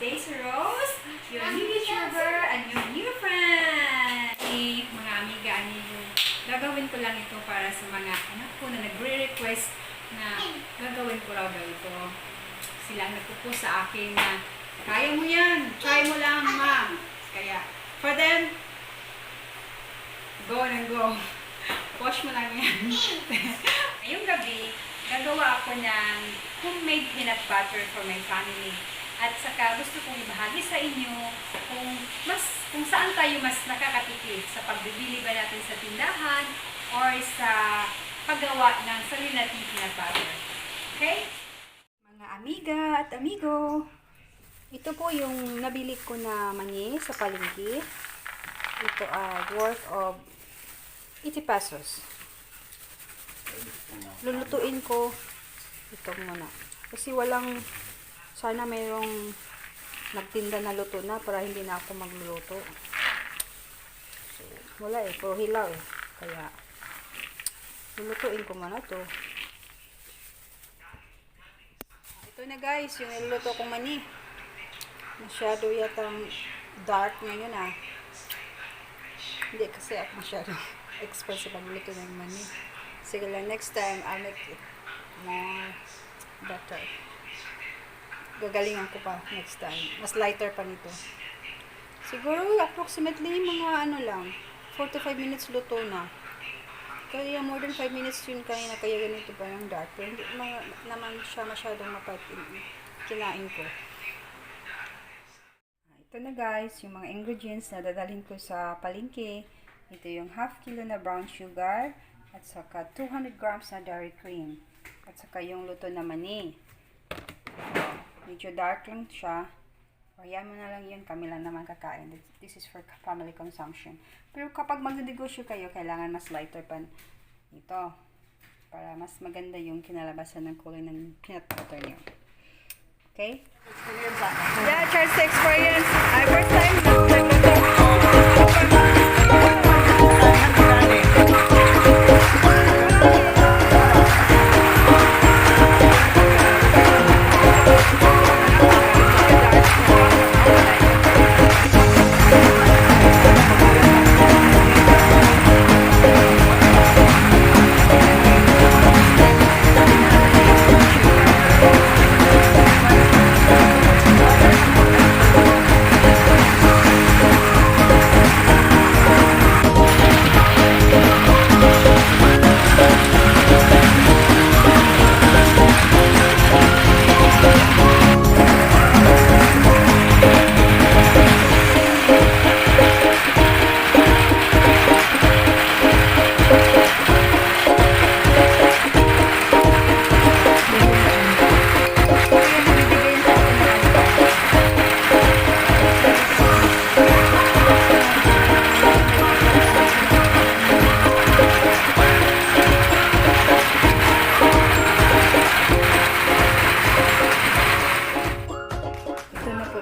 Daisyrose, your new YouTuber and your new friend. Mga amiga, gagawin ko lang ito para sa mga anak ko na nagre-request na gagawin ko raw ito. Sila nagpo-post sa akin na, kaya mo yan, try mo lang, ma'am. Kaya, for them, go and go. Wash mo lang yan. Ngayong gabi, gagawa ako ng homemade peanut butter for my family. At saka gusto kong ibahagi sa inyo kung saan tayo mas nakakatipid sa pagbibili ba natin sa tindahan or sa paggawa ng sarili nating peanut butter. Okay? Mga amiga at amigo, ito po yung nabili ko na mani sa palengke. Ito worth of 80 pesos. Lulutuin ko ito muna. Kasi sana mayroong nagtinda na luto na para hindi na ako magluluto. So, wala puro hilaw Kaya, lulutuin ko muna to. Ito na guys, yung niluluto kong mani. Masyado yatang dark ngayon Hindi kasi ako masyado expert sa pagluto ng mani. Sige lang, next time, I'll make it more better. Gagalingan ko pa next time. Mas lighter pa nito. Siguro, approximately, mga 4 to 5 minutes luto na. Kaya more than 5 minutes yun kaya ganito pa yung dark. Pero hindi naman siya masyadong kinain ko. Ito na guys, yung mga ingredients na dadalhin ko sa palengke. Ito yung half kilo na brown sugar. At saka 200 grams na Daricream. At saka yung luto na mani. Medyo dark lang siya. Kaya mo na lang yun. Kami lang naman kakain. This is for family consumption. Pero kapag magnegosyo kayo, kailangan mas lighter pa ito. Para mas maganda yung kinalabasan ng kulay ng peanut butter niyo. Okay? Yeah, try to experience. First time.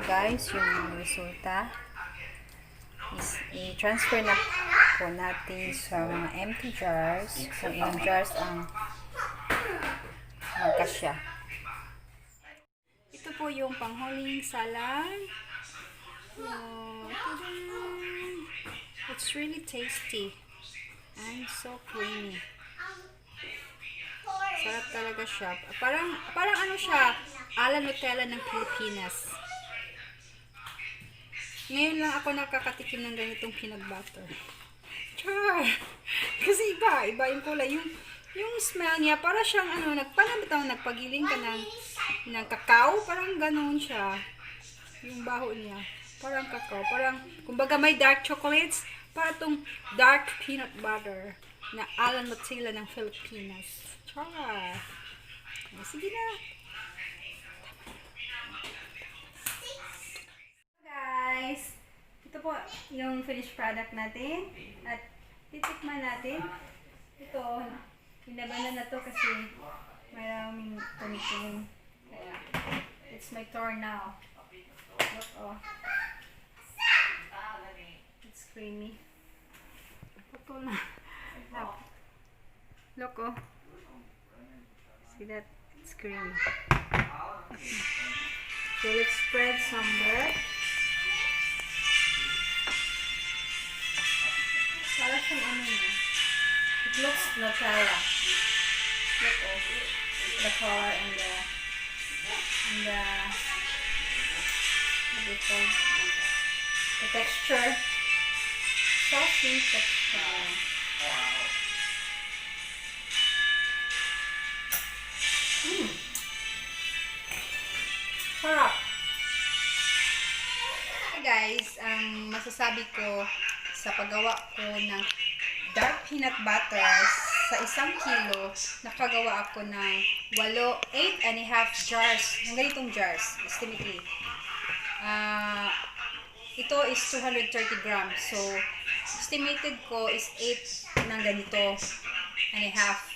Guys, yung resulta is i-transfer na po natin sa mga empty jars kung ilang jars ang magkasya. Ito po yung panghuling salad. It's really tasty and so creamy. Sarap talaga siya. Parang siya, ala Nutella ng Pilipinas. Ngayon lang ako nakakatikim ng ganitong peanut butter. Char! Kasi iba yung kulay. Yung smell niya, para siyang nagpagiling ka ng kakao. Parang ganoon siya. Yung baho niya. Parang kakao. Parang, kumbaga may dark chocolates. Para tong dark peanut butter na ala Nutella ng Pilipinas. Char! Sige na. Guys, ito po yung finished product natin at titikman natin. Ito, pinabanan na to kasi maraming tumitingin. Kaya, it's my turn now. Look, it's creamy. Ito na. Look, See that? It's creamy. So let's spread some there. Para siyang ano niya. It looks Nutella. Look, oh, the color and the what do you call the texture. Saucy texture. Sarap. Guys, ang masasabi ko sa paggawa ko ng dark peanut butter sa 1 kilo, nakagawa ako ng 8.5 jars. Ng ganitong jars, estimately. Ito is 230 grams. So, estimated ko is 8 ng ganito and a half.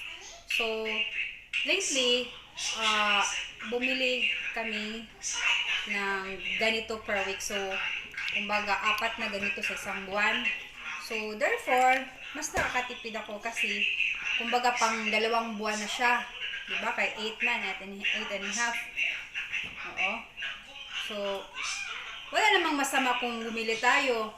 So, lately, bumili kami ng ganito per week. So, kumbaga, 4 na ganito sa 1 buwan. So, therefore, mas nakakatipid ako kasi, kumbaga, pang 2 buwan na siya. Diba? Kay 8 man at 8.5. Oo. So, wala namang masama kung bumili tayo.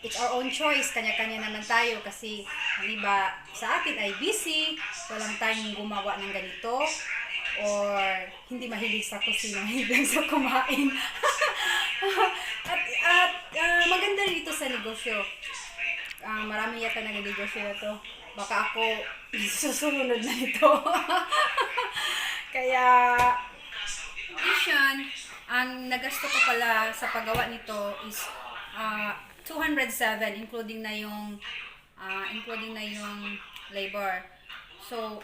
It's our own choice. Kanya-kanya naman tayo kasi, ang iba sa atin ay busy. Walang time gumawa ng ganito. Or hindi mahilig sa kusina, mahilig lang sa kumain. at maganda rin ito sa negosyo. Marami yata nag-negosyo na to. Baka ako susunod na nito. Kaya, ang nagasto ko pala sa paggawa nito is 207 including na yung labor. So,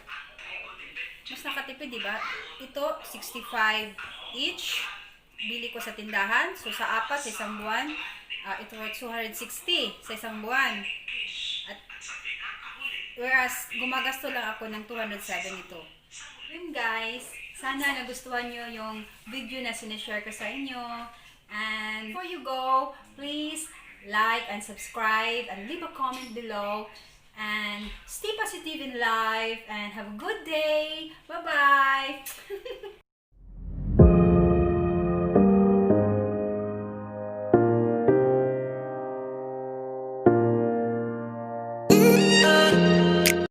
mas nakatipid, diba? Ito, 65 each. Bili ko sa tindahan. So, sa 4 sa 1 buwan, ito worth 260 sa 1 buwan. At, whereas, gumagasto lang ako ng 207 ito. Yun guys, sana nagustuhan nyo yung video na sinishare ko sa inyo. And before you go, please like and subscribe and leave a comment below. And stay positive in life and have a good day. Bye-bye!